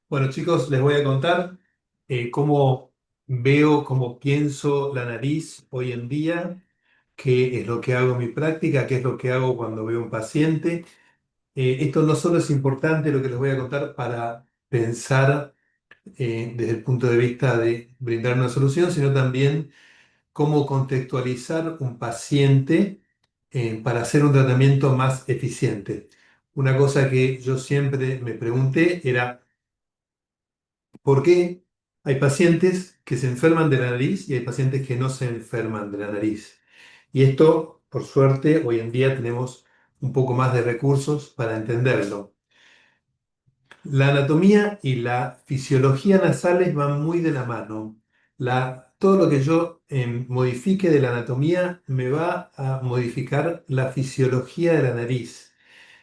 Bueno, chicos, les voy a contar cómo veo, cómo pienso la nariz hoy en día, qué es lo que hago en mi práctica, qué es lo que hago cuando veo un paciente. Esto no solo es importante lo que les voy a contar para pensar desde el punto de vista de brindar una solución, sino también cómo contextualizar un paciente para hacer un tratamiento más eficiente. Una cosa que yo siempre me pregunté era, ¿por qué hay pacientes que se enferman de la nariz y hay pacientes que no se enferman de la nariz? Y esto, por suerte, hoy en día tenemos un poco más de recursos para entenderlo. La anatomía y la fisiología nasales van muy de la mano. Todo lo que yo modifique de la anatomía me va a modificar la fisiología de la nariz.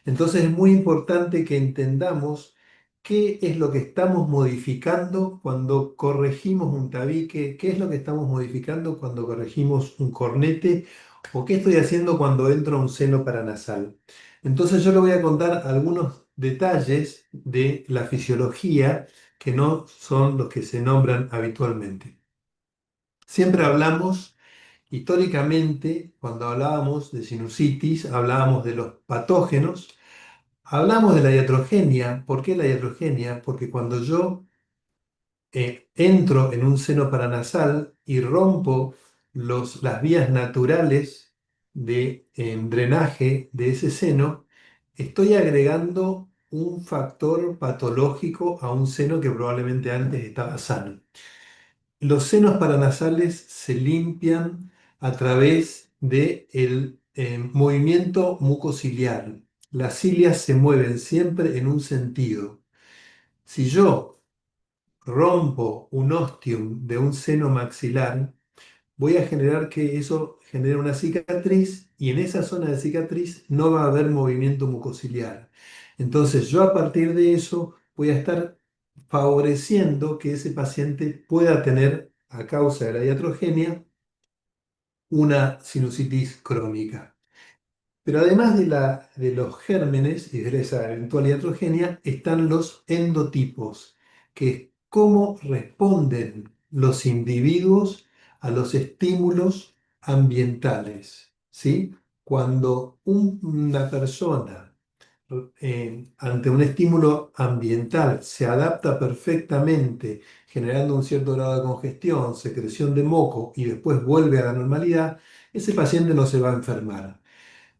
Entonces es muy importante que entendamos qué es lo que estamos modificando cuando corregimos un tabique, qué es lo que estamos modificando cuando corregimos un cornete o qué estoy haciendo cuando entro a un seno paranasal. Entonces yo le voy a contar algunos detalles de la fisiología que no son los que se nombran habitualmente. Siempre hablamos, históricamente, cuando hablábamos de sinusitis, hablábamos de los patógenos. Hablamos de la iatrogenia. ¿Por qué la iatrogenia? Porque cuando yo entro en un seno paranasal y rompo las vías naturales de drenaje de ese seno, estoy agregando un factor patológico a un seno que probablemente antes estaba sano. Los senos paranasales se limpian a través del movimiento mucociliar. Las cilias se mueven siempre en un sentido. Si yo rompo un ostium de un seno maxilar, voy a generar que eso genere una cicatriz y en esa zona de cicatriz no va a haber movimiento mucociliar. Entonces yo a partir de eso voy a estar favoreciendo que ese paciente pueda tener, a causa de la iatrogenia, una sinusitis crónica. Pero además de los gérmenes y de esa eventual iatrogenia, están los endotipos, que es cómo responden los individuos a los estímulos ambientales, ¿sí? Cuando una persona ante un estímulo ambiental se adapta perfectamente, generando un cierto grado de congestión, secreción de moco y después vuelve a la normalidad, ese paciente no se va a enfermar.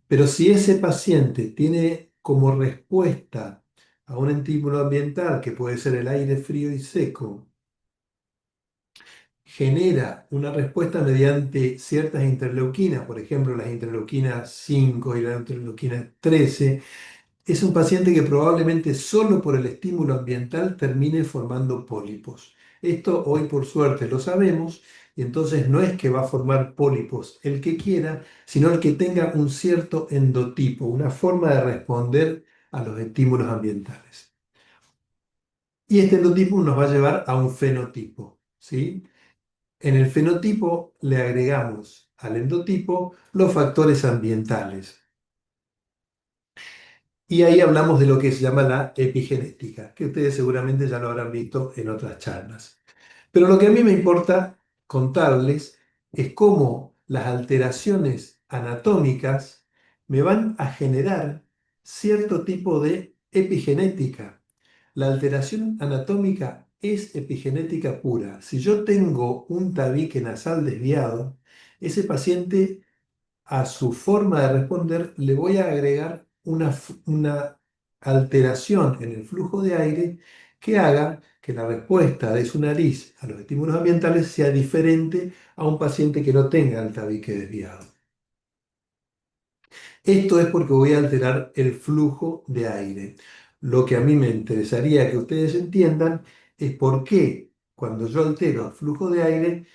Pero si ese paciente tiene como respuesta a un estímulo ambiental, que puede ser el aire frío y seco, genera una respuesta mediante ciertas interleuquinas, por ejemplo las interleuquinas 5 y la interleuquina 13, es un paciente que probablemente solo por el estímulo ambiental termine formando pólipos. Esto hoy por suerte lo sabemos y entonces no es que va a formar pólipos el que quiera, sino el que tenga un cierto endotipo, una forma de responder a los estímulos ambientales. Y este endotipo nos va a llevar a un fenotipo, ¿sí? En el fenotipo le agregamos al endotipo los factores ambientales. Y ahí hablamos de lo que se llama la epigenética, que ustedes seguramente ya lo habrán visto en otras charlas. Pero lo que a mí me importa contarles es cómo las alteraciones anatómicas me van a generar cierto tipo de epigenética. La alteración anatómica es epigenética pura. Si yo tengo un tabique nasal desviado, ese paciente a su forma de responder le voy a agregar una alteración en el flujo de aire que haga que la respuesta de su nariz a los estímulos ambientales sea diferente a un paciente que no tenga el tabique desviado. Esto es porque voy a alterar el flujo de aire. Lo que a mí me interesaría que ustedes entiendan es por qué cuando yo altero el flujo de aire,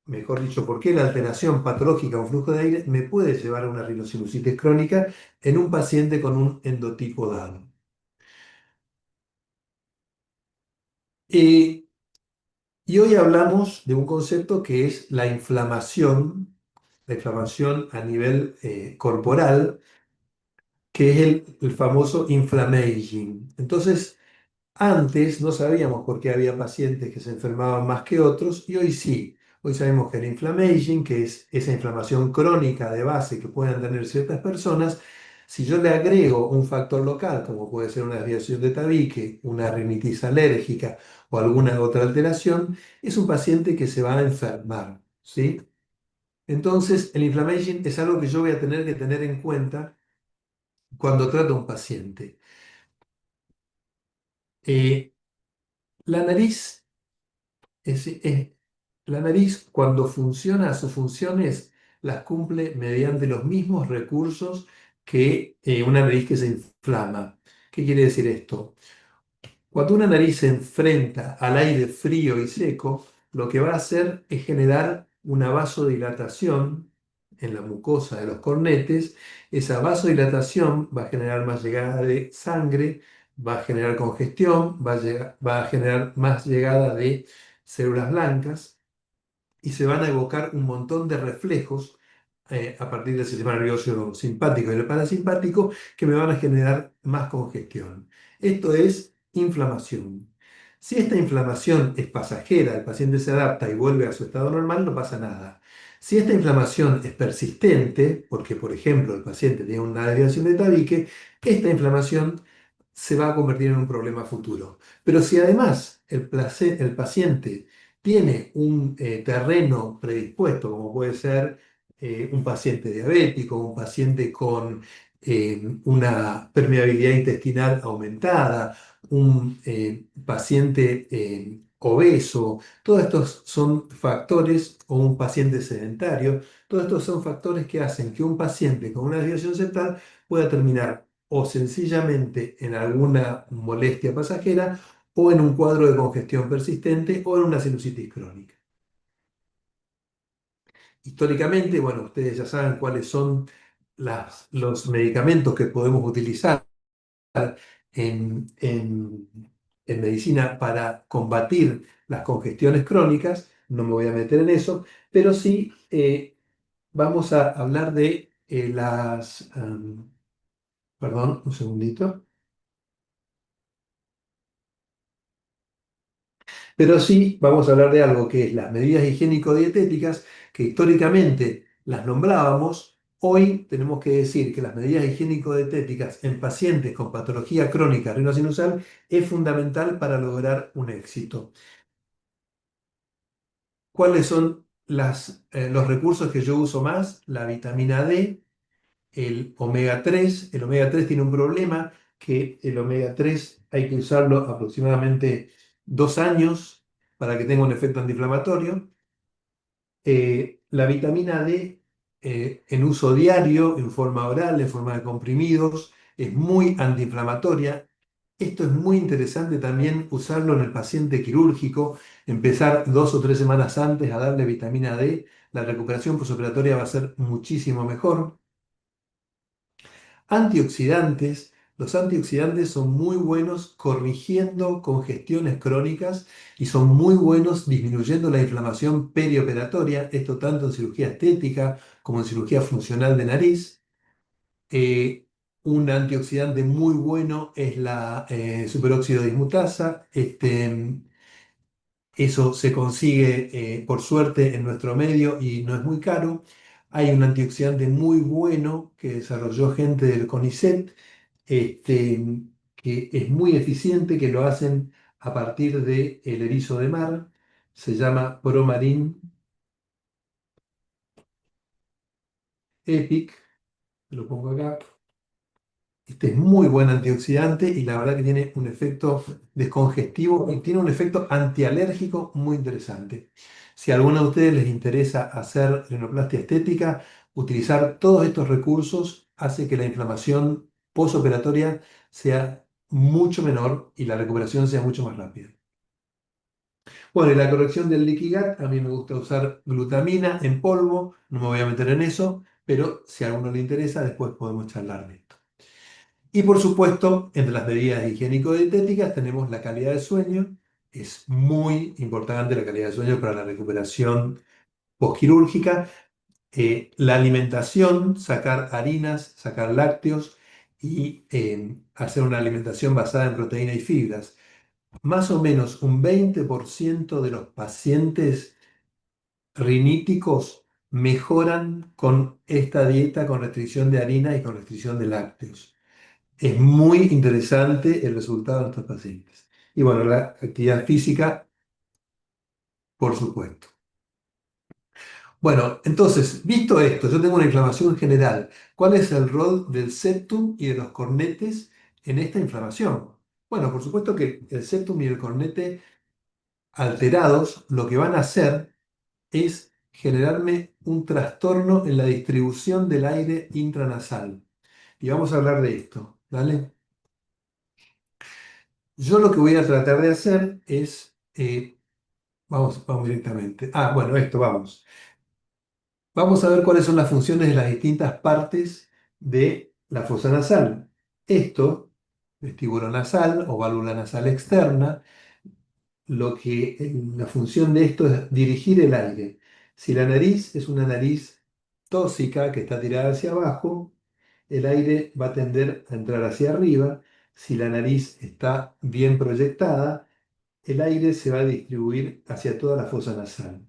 mejor dicho, por qué la alteración patológica o flujo de aire me puede llevar a una rinosinusitis crónica en un paciente con un endotipo dado. Eh, y hoy hablamos de un concepto que es la inflamación a nivel corporal, que es el famoso inflammaging. Entonces, Antes no sabíamos por qué había pacientes que se enfermaban más que otros y hoy sí. Hoy sabemos que la inflammation, que es esa inflamación crónica de base que pueden tener ciertas personas, si yo le agrego un factor local, como puede ser una desviación de tabique, una rinitis alérgica o alguna otra alteración, es un paciente que se va a enfermar, ¿sí? Entonces, el inflammation es algo que yo voy a tener que tener en cuenta cuando trato a un paciente. Eh, la nariz la nariz, cuando funciona, sus funciones las cumple mediante los mismos recursos que una nariz que se inflama. ¿Qué quiere decir esto? Cuando una nariz se enfrenta al aire frío y seco, lo que va a hacer es generar una vasodilatación en la mucosa de los cornetes. Esa vasodilatación va a generar más llegada de sangre, va a generar congestión, va a generar más llegada de células blancas y se van a evocar un montón de reflejos a partir del sistema nervioso simpático y el parasimpático que me van a generar más congestión. Esto es inflamación. Si esta inflamación es pasajera, el paciente se adapta y vuelve a su estado normal, no pasa nada. Si esta inflamación es persistente, porque por ejemplo el paciente tiene una desviación de tabique, esta inflamación se va a convertir en un problema futuro. Pero si además el paciente tiene un terreno predispuesto, como puede ser un paciente diabético, un paciente con una permeabilidad intestinal aumentada, un paciente obeso, todos estos son factores, o un paciente sedentario, todos estos son factores que hacen que un paciente con una desviación septal pueda terminar o sencillamente en alguna molestia pasajera o en un cuadro de congestión persistente o en una sinusitis crónica. Históricamente, bueno, ustedes ya saben cuáles son los medicamentos que podemos utilizar en, en medicina para combatir las congestiones crónicas. No me voy a meter en eso, pero sí vamos a hablar de perdón, un segundito. Pero sí vamos a hablar de algo que es las medidas higiénico-dietéticas, que históricamente las nombrábamos. Hoy tenemos que decir que las medidas higiénico-dietéticas en pacientes con patología crónica rinosinusal es fundamental para lograr un éxito. ¿Cuáles son los recursos que yo uso más? La vitamina D, el omega 3. El omega 3 tiene un problema, que el omega 3 hay que usarlo aproximadamente 2 años para que tenga un efecto antiinflamatorio. La vitamina D en uso diario, en forma oral, en forma de comprimidos, es muy antiinflamatoria. Esto es muy interesante también usarlo en el paciente quirúrgico, empezar 2 o 3 semanas antes a darle vitamina D. La recuperación posoperatoria va a ser muchísimo mejor. Antioxidantes. Los antioxidantes son muy buenos corrigiendo congestiones crónicas y son muy buenos disminuyendo la inflamación perioperatoria, esto tanto en cirugía estética como en cirugía funcional de nariz. Eh, un antioxidante muy bueno es la superóxido dismutasa. Eso se consigue por suerte en nuestro medio y no es muy caro. Hay un antioxidante muy bueno que desarrolló gente del CONICET, este, que es muy eficiente, que lo hacen a partir del erizo de mar. Se llama Promarin Epic. Lo pongo acá. Este es muy buen antioxidante y la verdad que tiene un efecto descongestivo y tiene un efecto antialérgico muy interesante. Si a alguno de ustedes les interesa hacer rinoplastia estética, utilizar todos estos recursos hace que la inflamación posoperatoria sea mucho menor y la recuperación sea mucho más rápida. Bueno, y la corrección del leaky gut, a mí me gusta usar glutamina en polvo, no me voy a meter en eso, pero si a alguno le interesa, después podemos charlar de esto. Y por supuesto, entre las medidas higiénico-dietéticas tenemos la calidad de sueño. Es muy importante la calidad de sueño para la recuperación postquirúrgica. La alimentación, sacar harinas, sacar lácteos y hacer una alimentación basada en proteína y fibras. Más o menos un 20% de los pacientes riníticos mejoran con esta dieta con restricción de harina y con restricción de lácteos. Es muy interesante el resultado de estos pacientes. Y bueno, la actividad física, por supuesto. Bueno, entonces, visto esto, yo tengo una inflamación general. ¿Cuál es el rol del septum y de los cornetes en esta inflamación? Bueno, por supuesto que el septum y el cornete alterados lo que van a hacer es generarme un trastorno en la distribución del aire intranasal. Y vamos a hablar de esto, ¿vale? Yo lo que voy a tratar de hacer es, vamos directamente. Ah, bueno, esto, vamos. Vamos a ver cuáles son las funciones de las distintas partes de la fosa nasal. Esto, vestíbulo nasal o válvula nasal externa, la función de esto es dirigir el aire. Si la nariz es una nariz tóxica que está tirada hacia abajo, el aire va a tender a entrar hacia arriba. Si la nariz está bien proyectada, el aire se va a distribuir hacia toda la fosa nasal.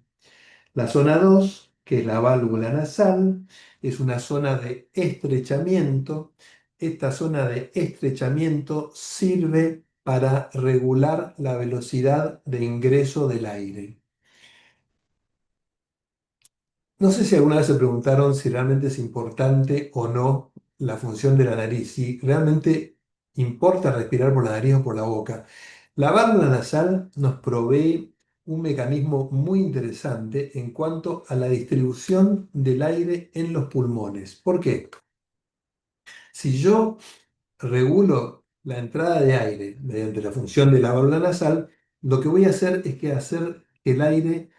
La zona 2, que es la válvula nasal, es una zona de estrechamiento. Esta zona de estrechamiento sirve para regular la velocidad de ingreso del aire. No sé si alguna vez se preguntaron si realmente es importante o no la función de la nariz, si realmente importa respirar por la nariz o por la boca. La válvula nasal nos provee un mecanismo muy interesante en cuanto a la distribución del aire en los pulmones. ¿Por qué? Si yo regulo la entrada de aire mediante la función de la válvula nasal, lo que voy a hacer es que hacer que el aire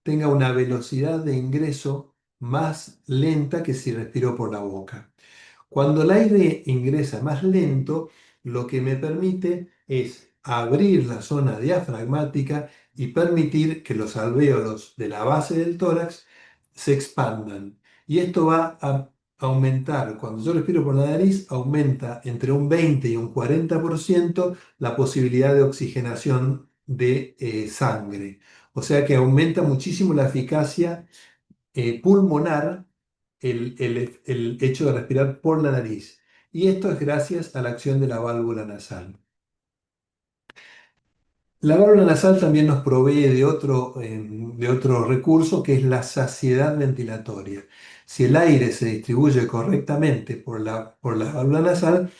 tenga una velocidad de ingreso más lenta que si respiro por la boca. Cuando el aire ingresa más lento, lo que me permite es abrir la zona diafragmática y permitir que los alvéolos de la base del tórax se expandan. Y esto va a aumentar, cuando yo respiro por la nariz, aumenta entre un 20 y un 40% la posibilidad de oxigenación de sangre. O sea que aumenta muchísimo la eficacia pulmonar el hecho de respirar por la nariz. Y esto es gracias a la acción de la válvula nasal. La válvula nasal también nos provee de otro recurso que es la saciedad ventilatoria. Si el aire se distribuye correctamente por la válvula nasal,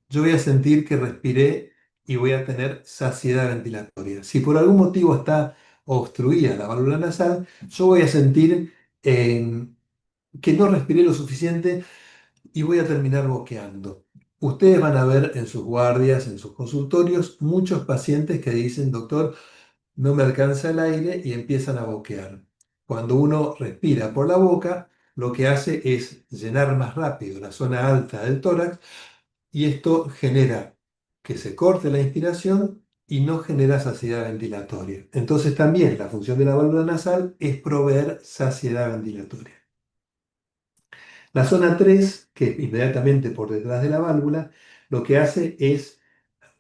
yo voy a sentir que respiré y voy a tener saciedad ventilatoria. Si por algún motivo está obstruida la válvula nasal, yo voy a sentir que no respiré lo suficiente y voy a terminar boqueando. Ustedes van a ver en sus guardias, en sus consultorios, muchos pacientes que dicen, doctor, no me alcanza el aire y empiezan a boquear. Cuando uno respira por la boca, lo que hace es llenar más rápido la zona alta del tórax y esto genera que se corte la inspiración y no genera saciedad ventilatoria. Entonces también la función de la válvula nasal es proveer saciedad ventilatoria. La zona 3, que es inmediatamente por detrás de la válvula, lo que hace es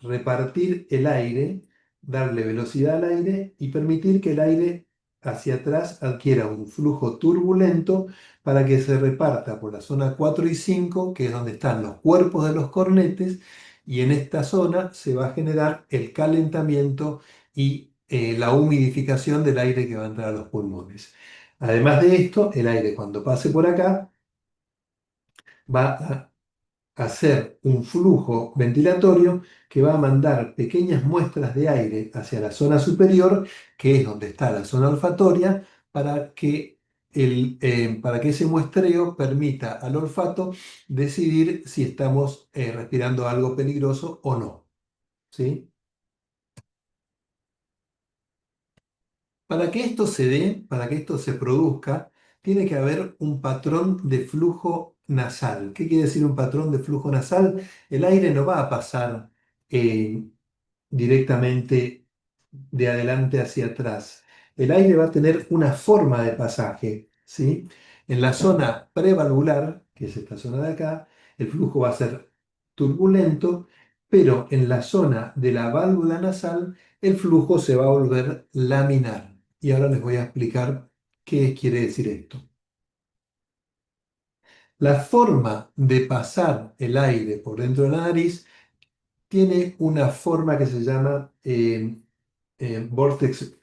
repartir el aire, darle velocidad al aire y permitir que el aire hacia atrás adquiera un flujo turbulento para que se reparta por la zona 4 y 5, que es donde están los cuerpos de los cornetes, y en esta zona se va a generar el calentamiento y la humidificación del aire que va a entrar a los pulmones. Además de esto, el aire cuando pase por acá va a hacer un flujo ventilatorio que va a mandar pequeñas muestras de aire hacia la zona superior, que es donde está la zona olfatoria, para que ese muestreo permita al olfato decidir si estamos respirando algo peligroso o no. ¿Sí? Para que esto se dé, para que esto se produzca, tiene que haber un patrón de flujo nasal. ¿Qué quiere decir un patrón de flujo nasal? El aire no va a pasar eh, directamente de adelante hacia atrás. El aire va a tener una forma de pasaje, ¿sí? En la zona prevalvular, que es esta zona de acá, el flujo va a ser turbulento, pero en la zona de la válvula nasal el flujo se va a volver laminar. Y ahora les voy a explicar qué quiere decir esto. La forma de pasar el aire por dentro de la nariz tiene una forma que se llama vortex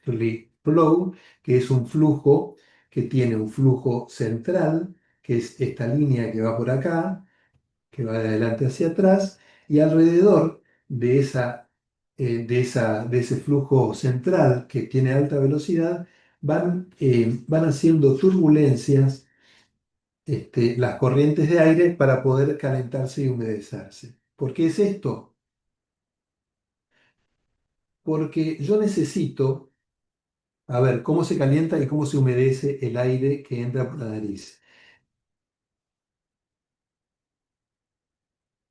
flow, que es un flujo que tiene un flujo central, que es esta línea que va por acá, que va de adelante hacia atrás, y alrededor de de ese flujo central que tiene alta velocidad, van haciendo turbulencias las corrientes de aire para poder calentarse y humedecerse. ¿Por qué es esto? Porque yo necesito, a ver, cómo se calienta y cómo se humedece el aire que entra por la nariz.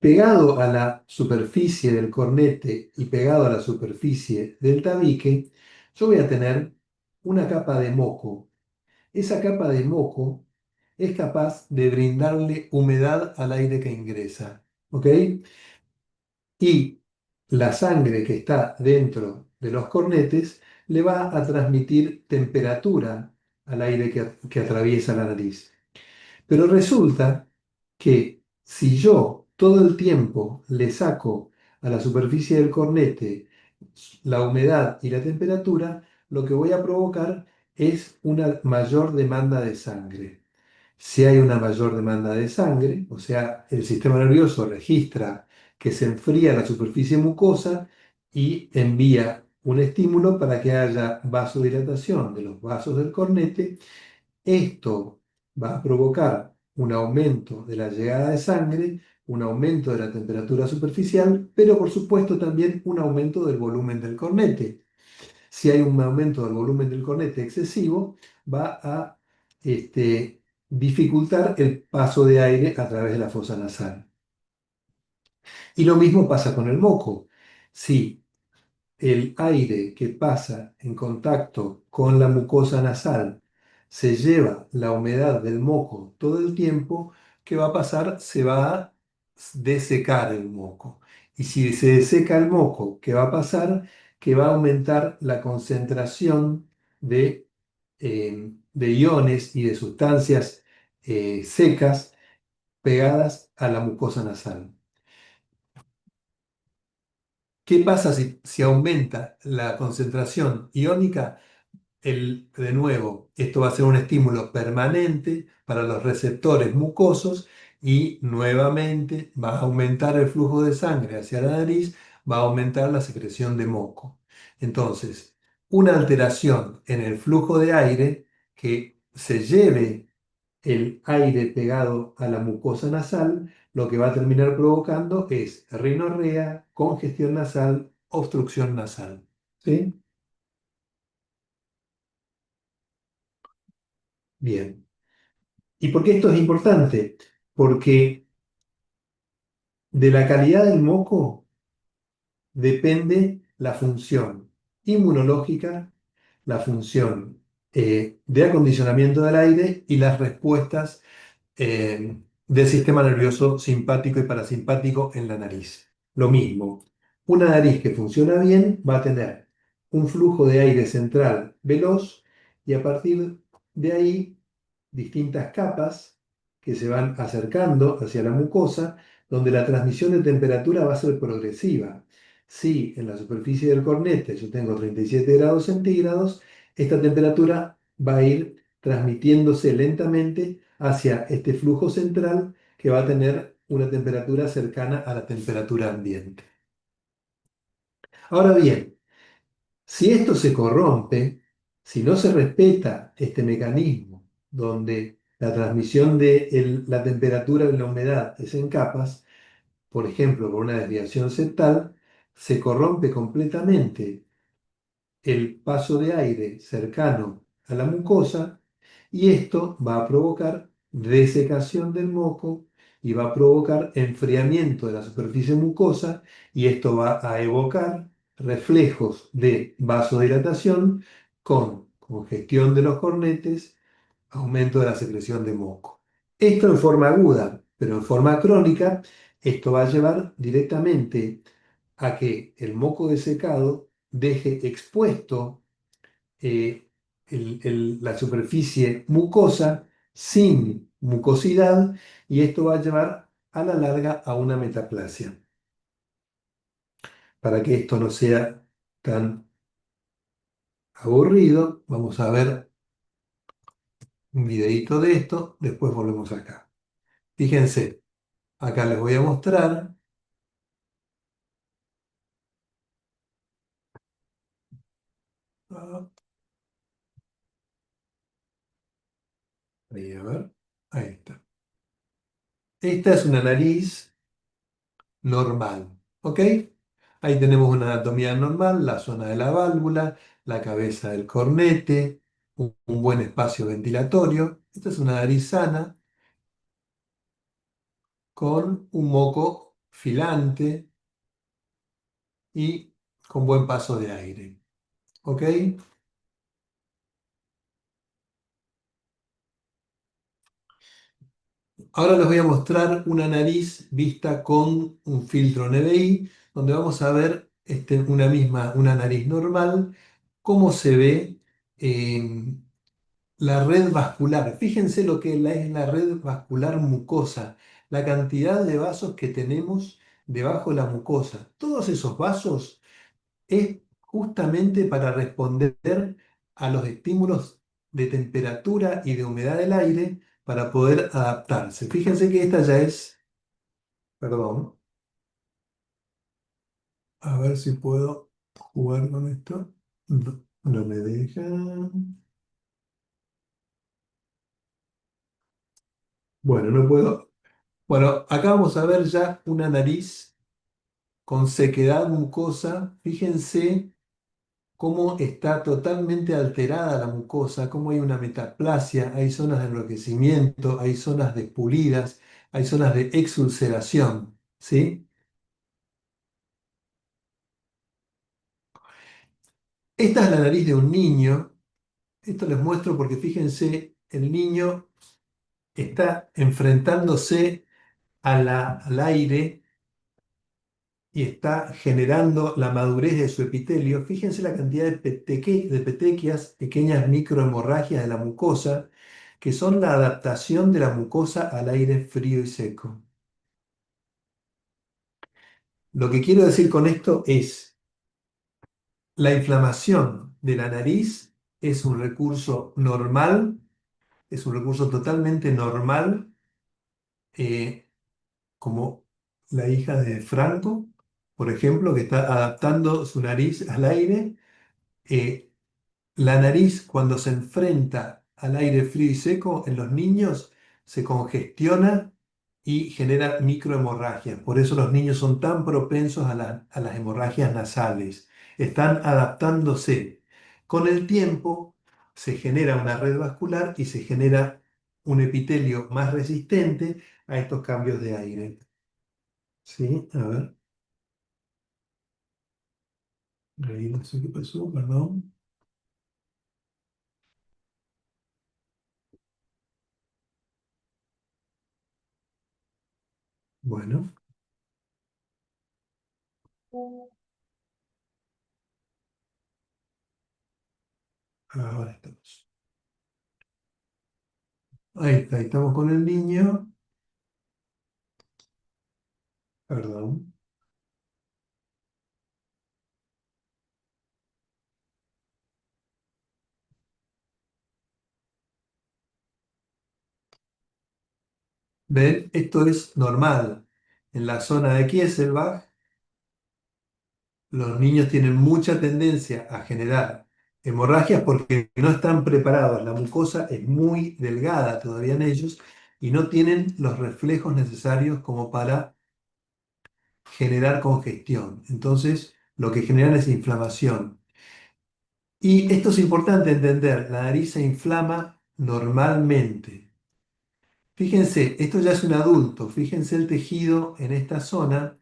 Pegado a la superficie del cornete y pegado a la superficie del tabique, yo voy a tener una capa de moco. Esa capa de moco es capaz de brindarle humedad al aire que ingresa. ¿Ok? Y la sangre que está dentro de los cornetes le va a transmitir temperatura al aire que atraviesa la nariz. Pero resulta que si yo todo el tiempo le saco a la superficie del cornete la humedad y la temperatura, lo que voy a provocar es una mayor demanda de sangre. Si hay una mayor demanda de sangre, o sea, el sistema nervioso registra que se enfría la superficie mucosa y envía un estímulo para que haya vasodilatación de los vasos del cornete. Esto va a provocar un aumento de la llegada de sangre, un aumento de la temperatura superficial, pero por supuesto también un aumento del volumen del cornete. Si hay un aumento del volumen del cornete excesivo, va a dificultar el paso de aire a través de la fosa nasal. Y lo mismo pasa con el moco. Si el aire que pasa en contacto con la mucosa nasal se lleva la humedad del moco todo el tiempo, ¿qué va a pasar? Se va a desecar el moco. Y si se deseca el moco, ¿qué va a pasar? Que va a aumentar la concentración de iones y de sustancias secas pegadas a la mucosa nasal. ¿Qué pasa si aumenta la concentración iónica? De nuevo, esto va a ser un estímulo permanente para los receptores mucosos y nuevamente va a aumentar el flujo de sangre hacia la nariz, va a aumentar la secreción de moco. Entonces, una alteración en el flujo de aire que se lleve el aire pegado a la mucosa nasal, lo que va a terminar provocando es rinorrea, congestión nasal, obstrucción nasal. ¿Sí? Bien. ¿Y por qué esto es importante? Porque de la calidad del moco depende la función inmunológica, la función de acondicionamiento del aire y las respuestas del sistema nervioso simpático y parasimpático en la nariz. Lo mismo, una nariz que funciona bien va a tener un flujo de aire central veloz y a partir de ahí distintas capas que se van acercando hacia la mucosa, donde la transmisión de temperatura va a ser progresiva. Si en la superficie del cornete yo tengo 37 grados centígrados, esta temperatura va a ir transmitiéndose lentamente hacia este flujo central que va a tener una temperatura cercana a la temperatura ambiente. Ahora bien, si esto se corrompe, si no se respeta este mecanismo donde la transmisión de la temperatura y la humedad es en capas, por ejemplo, por una desviación septal, se corrompe completamente el paso de aire cercano a la mucosa y esto va a provocar desecación del moco y va a provocar enfriamiento de la superficie mucosa y esto va a evocar reflejos de vasodilatación con congestión de los cornetes, aumento de la secreción de moco. Esto en forma aguda, pero en forma crónica, esto va a llevar directamente a que el moco desecado deje expuesto la superficie mucosa sin mucosidad y esto va a llevar a la larga a una metaplasia. Para que esto no sea tan aburrido, vamos a ver un videito de esto, después volvemos acá. Fíjense, acá les voy a mostrar. Ah, ahí, a ver, ahí está. Esta es una nariz normal, ¿ok? Ahí tenemos una anatomía normal, la zona de la válvula, la cabeza del cornete, un buen espacio ventilatorio. Esta es una nariz sana con un moco filante y con buen paso de aire, ¿ok? Ahora les voy a mostrar una nariz vista con un filtro NDI, donde vamos a ver una nariz normal, cómo se ve la red vascular. Fíjense lo que es la red vascular mucosa, la cantidad de vasos que tenemos debajo de la mucosa. Todos esos vasos es justamente para responder a los estímulos de temperatura y de humedad del aire para poder adaptarse. Fíjense que esta ya es, perdón, a ver si puedo jugar con esto. No, no me deja. Bueno, no puedo. Bueno, acá vamos a ver ya una nariz con sequedad mucosa. Fíjense cómo está totalmente alterada la mucosa, cómo hay una metaplasia, hay zonas de enrojecimiento, hay zonas de pulidas, hay zonas de exulceración, ¿sí? Esta es la nariz de un niño. Esto les muestro porque fíjense, el niño está enfrentándose al aire y está generando la madurez de su epitelio. Fíjense la cantidad de petequias, pequeñas microhemorragias de la mucosa, que son la adaptación de la mucosa al aire frío y seco. Lo que quiero decir con esto es, la inflamación de la nariz es un recurso normal, es un recurso totalmente normal, eh, como la hija de Franco, por ejemplo, que está adaptando su nariz al aire. eh, La nariz, cuando se enfrenta al aire frío y seco, en los niños se congestiona y genera microhemorragias. Por eso los niños son tan propensos a las hemorragias nasales. Están adaptándose. Con el tiempo se genera una red vascular y se genera un epitelio más resistente a estos cambios de aire. Sí, a ver, ahí no sé qué pasó, perdón. Bueno, ahora estamos. Ahí está, ahí estamos con el niño. Perdón. ¿Ven? Esto es normal. En la zona de Kieselbach, los niños tienen mucha tendencia a generar hemorragias porque no están preparados. La mucosa es muy delgada todavía en ellos y no tienen los reflejos necesarios como para generar congestión. Entonces, lo que generan es inflamación. Y esto es importante entender, la nariz se inflama normalmente. Fíjense, esto ya es un adulto, fíjense el tejido en esta zona,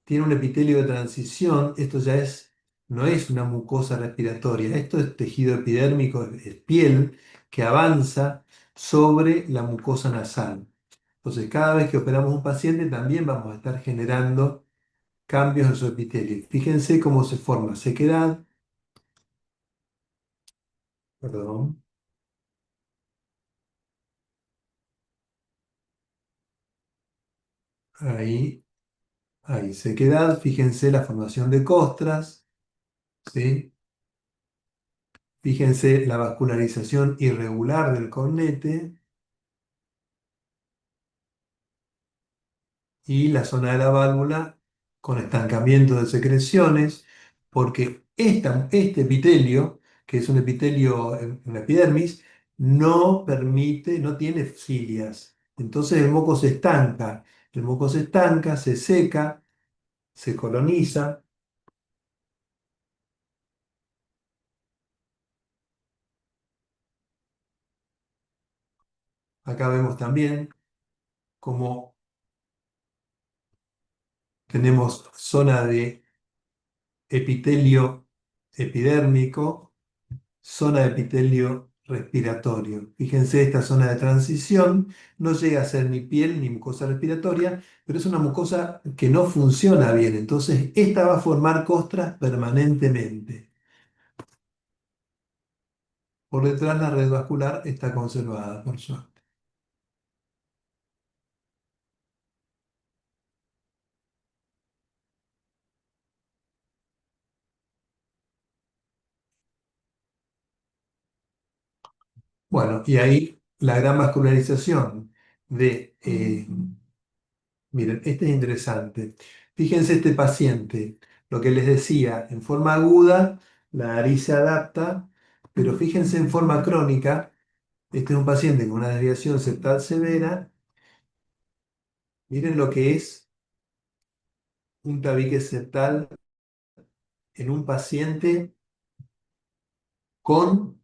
tiene un epitelio de transición, esto ya es, no es una mucosa respiratoria, esto es tejido epidérmico, es piel que avanza sobre la mucosa nasal. Entonces, cada vez que operamos un paciente también vamos a estar generando cambios en su epitelio. Fíjense cómo se forma sequedad, perdón, ahí, ahí, sequedad, fíjense la formación de costras, ¿sí? Fíjense la vascularización irregular del cornete y la zona de la válvula con estancamiento de secreciones, porque este epitelio, que es un epitelio en la epidermis, no permite, no tiene cilias. Entonces el moco se estanca, el moco se estanca, se seca, se coloniza. Acá vemos también cómo tenemos zona de epitelio epidérmico, zona de epitelio respiratorio. Fíjense, esta zona de transición no llega a ser ni piel ni mucosa respiratoria, pero es una mucosa que no funciona bien. Entonces, esta va a formar costras permanentemente. Por detrás, la red vascular está conservada, por suerte. Bueno, y ahí la gran vascularización de miren, este es interesante. Fíjense este paciente, lo que les decía, en forma aguda, la nariz se adapta, pero fíjense en forma crónica, este es un paciente con una desviación septal severa, miren lo que es un tabique septal en un paciente con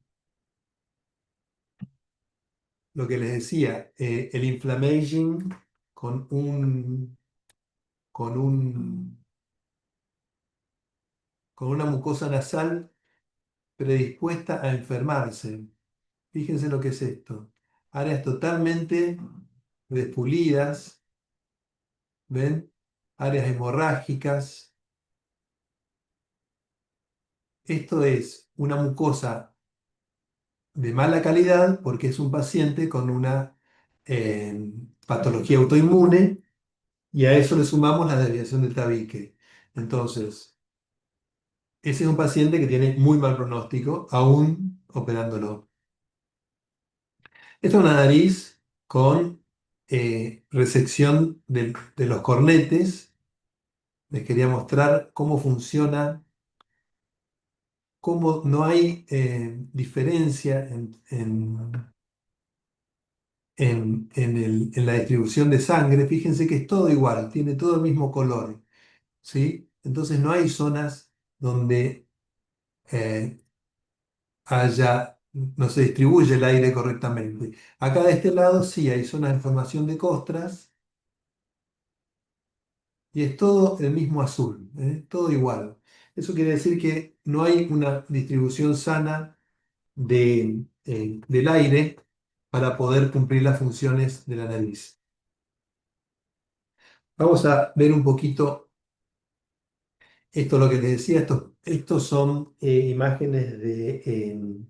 lo que les decía, el inflammation con con un, con una mucosa nasal predispuesta a enfermarse. Fíjense lo que es esto. Áreas totalmente despulidas, ¿ven? Áreas hemorrágicas. Esto es una mucosa de mala calidad porque es un paciente con una patología autoinmune y a eso le sumamos la desviación del tabique. Entonces, ese es un paciente que tiene muy mal pronóstico, aún operándolo. Esta es una nariz con resección de los cornetes. Les quería mostrar cómo funciona, cómo no hay diferencia en la distribución de sangre. Fíjense que es todo igual, tiene todo el mismo color, ¿sí? Entonces no hay zonas donde eh, no se distribuye el aire correctamente. Acá de este lado sí hay zonas de formación de costras y es todo el mismo azul, ¿eh? Todo igual. Eso quiere decir que no hay una distribución sana del aire para poder cumplir las funciones de la nariz. Vamos a ver un poquito esto, lo que les decía, estos son imágenes de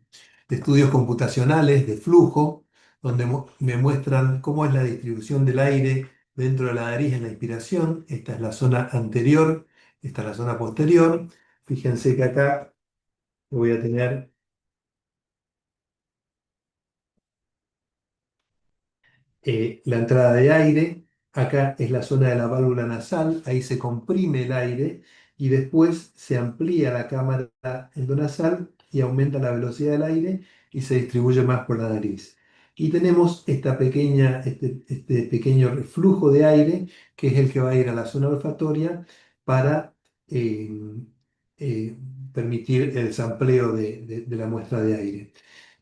estudios computacionales de flujo, donde me muestran cómo es la distribución del aire dentro de la nariz en la inspiración. Esta es la zona anterior, esta es la zona posterior. Fíjense que acá voy a tener la entrada de aire, acá es la zona de la válvula nasal, ahí se comprime el aire y después se amplía la cámara endonasal y aumenta la velocidad del aire y se distribuye más por la nariz. Y tenemos este pequeño reflujo de aire que es el que va a ir a la zona olfatoria para eh, eh, permitir el sampleo de la muestra de aire.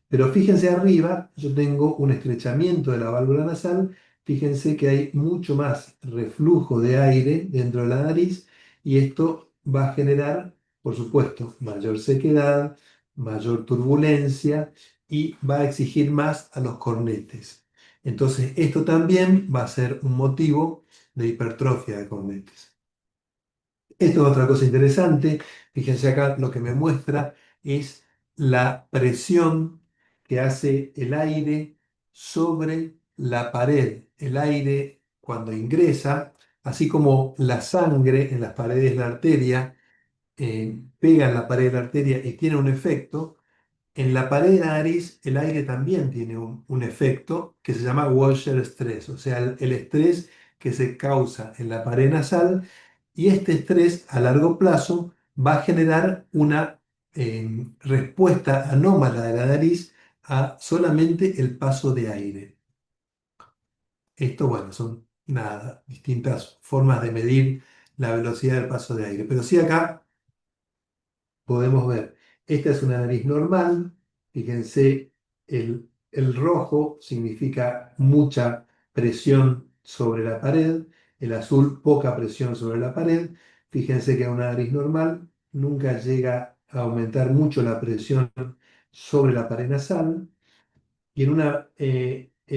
Pero fíjense arriba, yo tengo un estrechamiento de la válvula nasal, fíjense que hay mucho más reflujo de aire dentro de la nariz y esto va a generar, por supuesto, mayor sequedad, mayor turbulencia y va a exigir más a los cornetes. Entonces, esto también va a ser un motivo de hipertrofia de cornetes. Esto es otra cosa interesante. Fíjense acá, lo que me muestra es la presión que hace el aire sobre la pared. El aire cuando ingresa, así como la sangre en las paredes de la arteria, pega en la pared de la arteria y tiene un efecto. En la pared de la nariz, el aire también tiene un efecto que se llama Washer stress, o sea, el estrés que se causa en la pared nasal, y este estrés a largo plazo va a generar una respuesta anómala de la nariz a solamente el paso de aire. Esto, bueno, son nada, distintas formas de medir la velocidad del paso de aire, pero sí acá podemos ver, esta es una nariz normal, fíjense, el rojo significa mucha presión sobre la pared, el azul poca presión sobre la pared, fíjense que en una nariz normal nunca llega a aumentar mucho la presión sobre la pared nasal, y en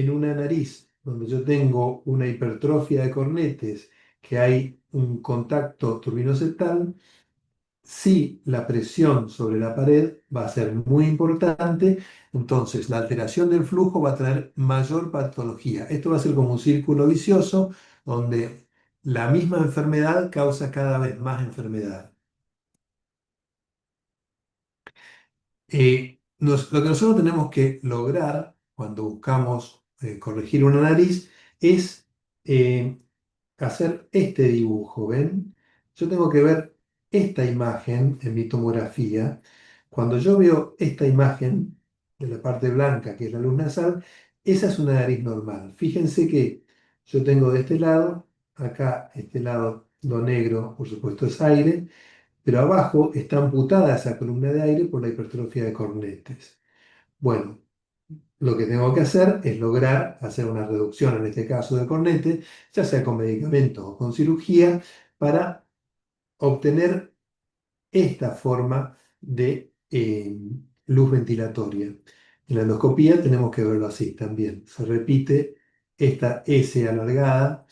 una nariz donde yo tengo una hipertrofia de cornetes, que hay un contacto turbinocefal, si la presión sobre la pared va a ser muy importante, entonces la alteración del flujo va a traer mayor patología. Esto va a ser como un círculo vicioso donde la misma enfermedad causa cada vez más enfermedad. Lo que nosotros tenemos que lograr cuando buscamos corregir una nariz es eh, hacer este dibujo, ¿ven? Yo tengo que ver esta imagen en mi tomografía. Cuando yo veo esta imagen de la parte blanca, que es la luz nasal, esa es una nariz normal. Fíjense que yo tengo de este lado, acá, este lado, lo negro, por supuesto, es aire, pero abajo está amputada esa columna de aire por la hipertrofia de cornetes. Bueno, lo que tengo que hacer es lograr hacer una reducción, en este caso de cornetes, ya sea con medicamentos o con cirugía, para obtener esta forma de luz ventilatoria. En la endoscopía tenemos que verlo así también. Se repite esta S alargada.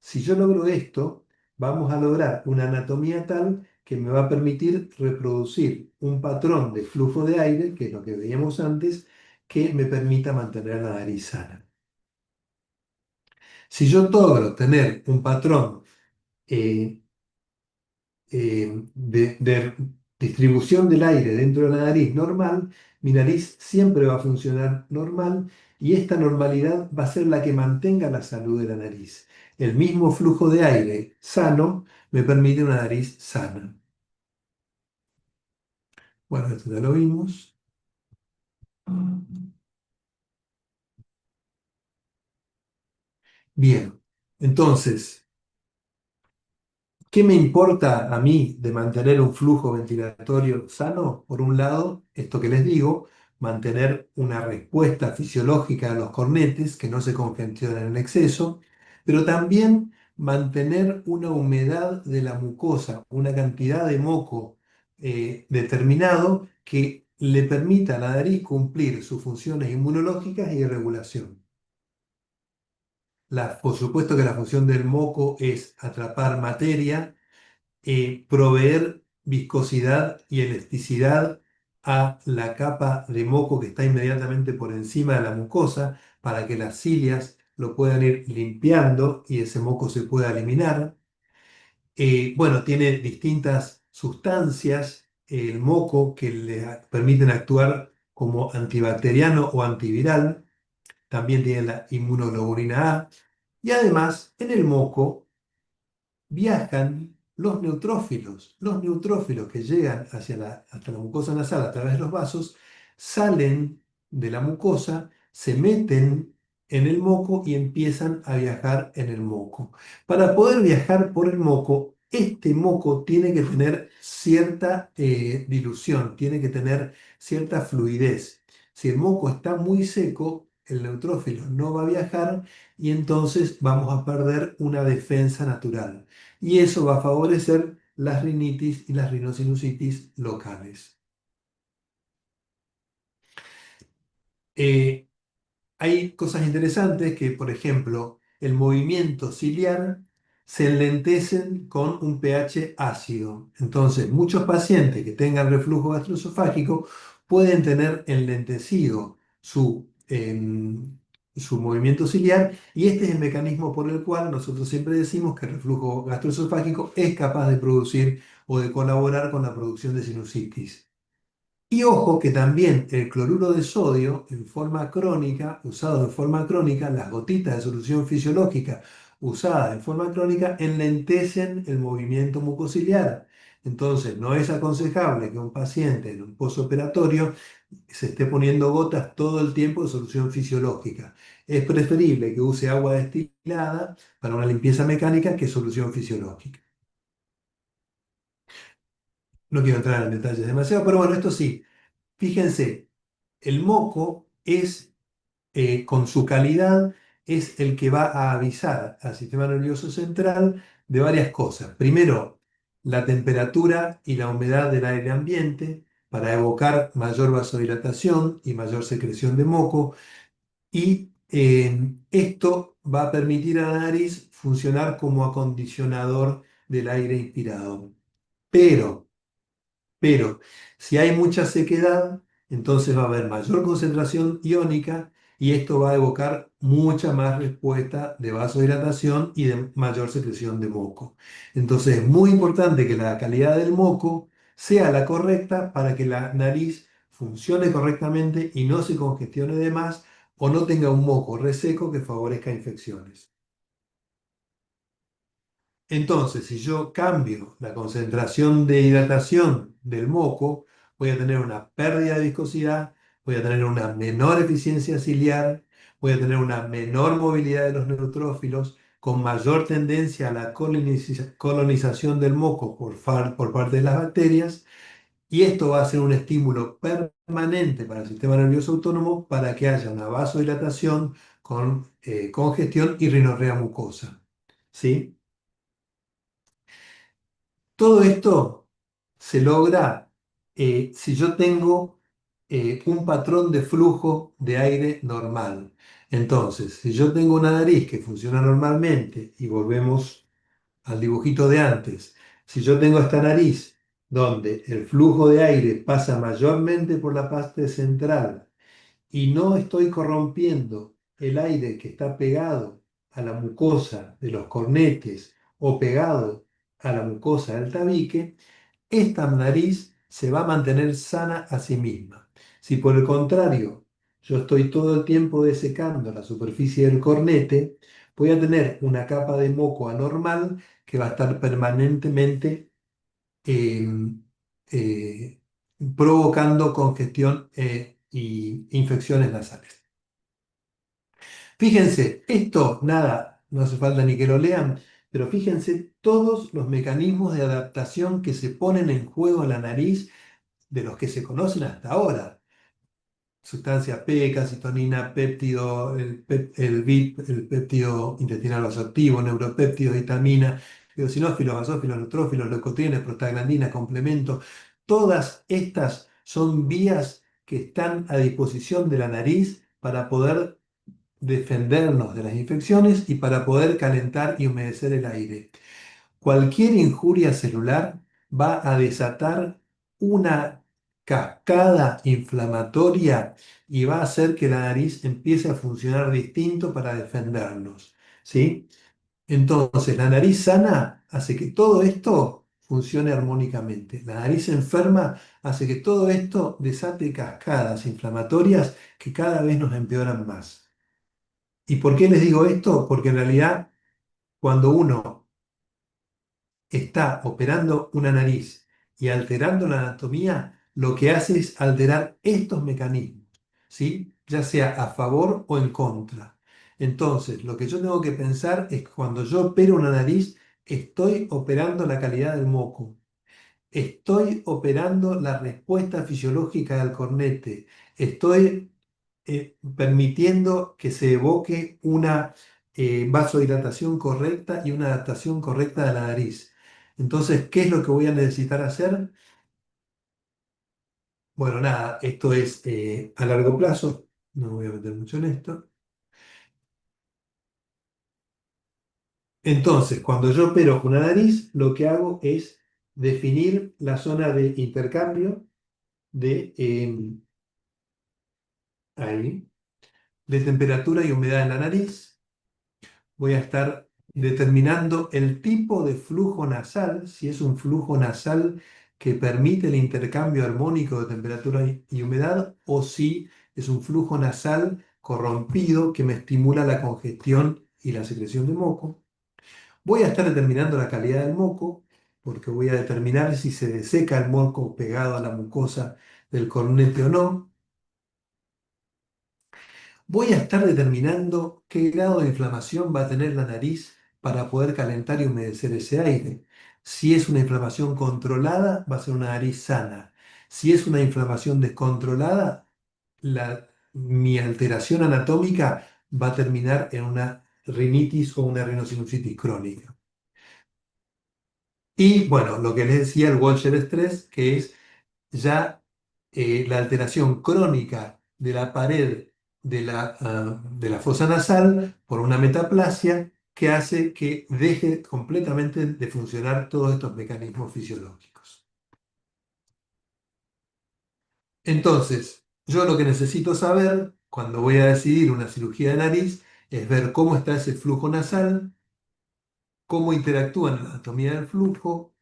Si yo logro esto, vamos a lograr una anatomía tal que me va a permitir reproducir un patrón de flujo de aire, que es lo que veíamos antes, que me permita mantener la nariz sana. Si yo logro tener un patrón eh, de distribución del aire dentro de la nariz normal, mi nariz siempre va a funcionar normal, y esta normalidad va a ser la que mantenga la salud de la nariz. El mismo flujo de aire sano me permite una nariz sana. Bueno, esto ya lo vimos. Bien, entonces, ¿qué me importa a mí de mantener un flujo ventilatorio sano? Por un lado, esto que les digo, mantener una respuesta fisiológica a los cornetes, que no se congestionen en exceso, pero también mantener una humedad de la mucosa, una cantidad de moco determinado que le permita a la nariz cumplir sus funciones inmunológicas y de regulación. Por supuesto que la función del moco es atrapar materia, proveer viscosidad y elasticidad a la capa de moco que está inmediatamente por encima de la mucosa, para que las cilias lo puedan ir limpiando y ese moco se pueda eliminar. Bueno, tiene distintas sustancias, el moco, que le permiten actuar como antibacteriano o antiviral. También tiene la inmunoglobulina A. Y además, en el moco viajan los neutrófilos que llegan hasta la mucosa nasal a través de los vasos, salen de la mucosa, se meten en el moco y empiezan a viajar en el moco. Para poder viajar por el moco, este moco tiene que tener cierta dilución, tiene que tener cierta fluidez. Si el moco está muy seco, el neutrófilo no va a viajar, y entonces vamos a perder una defensa natural, y eso va a favorecer las rinitis y las rinosinusitis locales. Eh, Hay cosas interesantes que, por ejemplo, el movimiento ciliar. se enlentecen con un pH ácido. Entonces, muchos pacientes que tengan reflujo gastroesofágico pueden tener enlentecido su movimiento ciliar y este es el mecanismo por el cual nosotros siempre decimos que el reflujo gastroesofágico es capaz de producir o de colaborar con la producción de sinusitis. Y ojo que también el cloruro de sodio en forma crónica, usado en forma crónica, las gotitas de solución fisiológica usadas en forma crónica enlentecen el movimiento mucociliar. Entonces, no es aconsejable que un paciente en un posoperatorio se esté poniendo gotas todo el tiempo de solución fisiológica. Es preferible que use agua destilada para una limpieza mecánica que solución fisiológica. No quiero entrar en detalles demasiado, pero bueno, esto sí. Fíjense, el moco es, con su calidad, es el que va a avisar al sistema nervioso central de varias cosas. Primero, la temperatura y la humedad del aire ambiente para evocar mayor vasodilatación y mayor secreción de moco. Y esto va a permitir a la nariz funcionar como acondicionador del aire inspirado. Pero pero si hay mucha sequedad, entonces va a haber mayor concentración iónica y esto va a evocar mucha más respuesta de vasodilatación y de mayor secreción de moco. Entonces es muy importante que la calidad del moco sea la correcta para que la nariz funcione correctamente y no se congestione de más o no tenga un moco reseco que favorezca infecciones. Entonces, si yo cambio la concentración de hidratación del moco, voy a tener una pérdida de viscosidad, voy a tener una menor eficiencia ciliar, voy a tener una menor movilidad de los neutrófilos, con mayor tendencia a la colonización del moco por parte de las bacterias, y esto va a ser un estímulo permanente para el sistema nervioso autónomo para que haya una vasodilatación con congestión y rinorrea mucosa. ¿Sí? Todo esto se logra si yo tengo un patrón de flujo de aire normal. Entonces, si yo tengo una nariz que funciona normalmente, y volvemos al dibujito de antes, si yo tengo esta nariz donde el flujo de aire pasa mayormente por la parte central y no estoy corrompiendo el aire que está pegado a la mucosa de los cornetes o pegado a la mucosa del tabique, esta nariz se va a mantener sana a sí misma. Si por el contrario yo estoy todo el tiempo desecando la superficie del cornete, voy a tener una capa de moco anormal que va a estar permanentemente eh, eh, provocando congestión y infecciones nasales. Fíjense, esto nada, no hace falta ni que lo lean, pero fíjense todos los mecanismos de adaptación que se ponen en juego en la nariz de los que se conocen hasta ahora. Sustancia P, calcitonina, péptido, el BIP, el péptido intestinal vasoactivo, neuropéptidos, vitamina, eosinófilos, basófilos, neutrófilos, leucotrienes, prostaglandinas, complementos. Todas estas son vías que están a disposición de la nariz para poder defendernos de las infecciones y para poder calentar y humedecer el aire. Cualquier injuria celular va a desatar una cascada inflamatoria y va a hacer que la nariz empiece a funcionar distinto para defendernos, ¿sí? Entonces, la nariz sana hace que todo esto funcione armónicamente. La nariz enferma hace que todo esto desate cascadas inflamatorias que cada vez nos empeoran más. ¿Y por qué les digo esto? Porque en realidad cuando uno está operando una nariz y alterando la anatomía, lo que hace es alterar estos mecanismos, ¿sí? Ya sea a favor o en contra. Entonces, lo que yo tengo que pensar es que cuando yo opero una nariz, estoy operando la calidad del moco. Estoy operando la respuesta fisiológica del cornete. Estoy permitiendo que se evoque una vasodilatación correcta y una adaptación correcta de la nariz. Entonces, ¿qué es lo que voy a necesitar hacer? Bueno, nada, esto es a largo plazo. No me voy a meter mucho en esto. Entonces, cuando yo opero una nariz, lo que hago es definir la zona de intercambio de, ahí, de temperatura y humedad en la nariz. Voy a estar determinando el tipo de flujo nasal, si es un flujo nasal que permite el intercambio armónico de temperatura y humedad, o si es un flujo nasal corrompido que me estimula la congestión y la secreción de moco. Voy a estar determinando la calidad del moco, porque voy a determinar si se deseca el moco pegado a la mucosa del cornete o no. Voy a estar determinando qué grado de inflamación va a tener la nariz para poder calentar y humedecer ese aire. Si es una inflamación controlada, va a ser una nariz sana. Si es una inflamación descontrolada, mi alteración anatómica va a terminar en una rinitis o una rinosinusitis crónica. Y bueno, lo que les decía, el Walcher Stress, que es ya la alteración crónica de la pared de la fosa nasal por una metaplasia que hace que deje completamente de funcionar todos estos mecanismos fisiológicos. Entonces, yo lo que necesito saber cuando voy a decidir una cirugía de nariz es ver cómo está ese flujo nasal, cómo interactúa en la anatomía del flujo,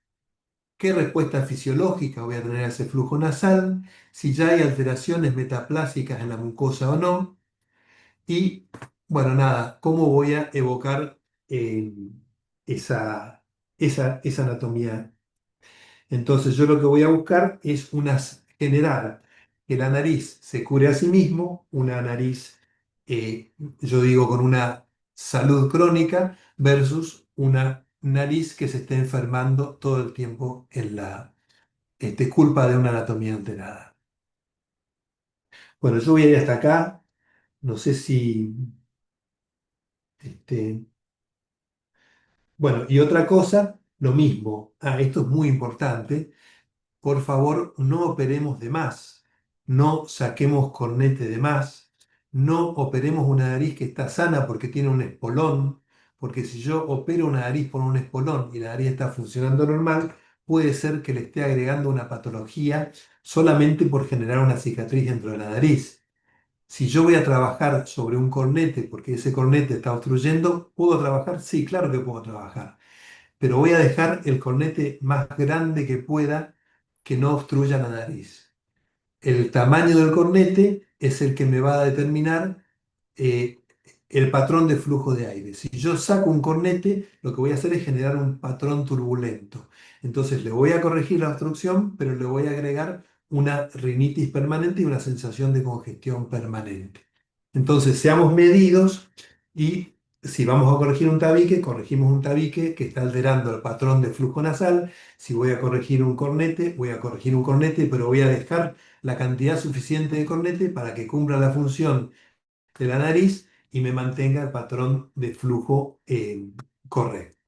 qué respuesta fisiológica voy a tener a ese flujo nasal, si ya hay alteraciones metaplásicas en la mucosa o no, y bueno, nada, cómo voy a evocar eh, esa, esa anatomía. Entonces yo lo que voy a buscar es generar que la nariz se cure a sí mismo, una nariz, yo digo, con una salud crónica versus una nariz que se esté enfermando todo el tiempo en culpa de una anatomía alterada. Bueno, yo voy a ir hasta acá. No sé si... Este, bueno, y otra cosa, lo mismo. Ah, esto es muy importante. Por favor, no operemos de más. No saquemos cornete de más. No operemos una nariz que está sana porque tiene un espolón. Porque si yo opero una nariz por un espolón y la nariz está funcionando normal, puede ser que le esté agregando una patología solamente por generar una cicatriz dentro de la nariz. Si yo voy a trabajar sobre un cornete porque ese cornete está obstruyendo, ¿puedo trabajar? Sí, claro que puedo trabajar, pero voy a dejar el cornete más grande que pueda que no obstruya la nariz. El tamaño del cornete es el que me va a determinar eh, el patrón de flujo de aire. Si yo saco un cornete, lo que voy a hacer es generar un patrón turbulento. Entonces le voy a corregir la obstrucción, pero le voy a agregar una rinitis permanente y una sensación de congestión permanente. Entonces seamos medidos y si vamos a corregir un tabique, corregimos un tabique que está alterando el patrón de flujo nasal. Si voy a corregir un cornete, voy a corregir un cornete, pero voy a dejar la cantidad suficiente de cornete para que cumpla la función de la nariz y me mantenga el patrón de flujo correcto.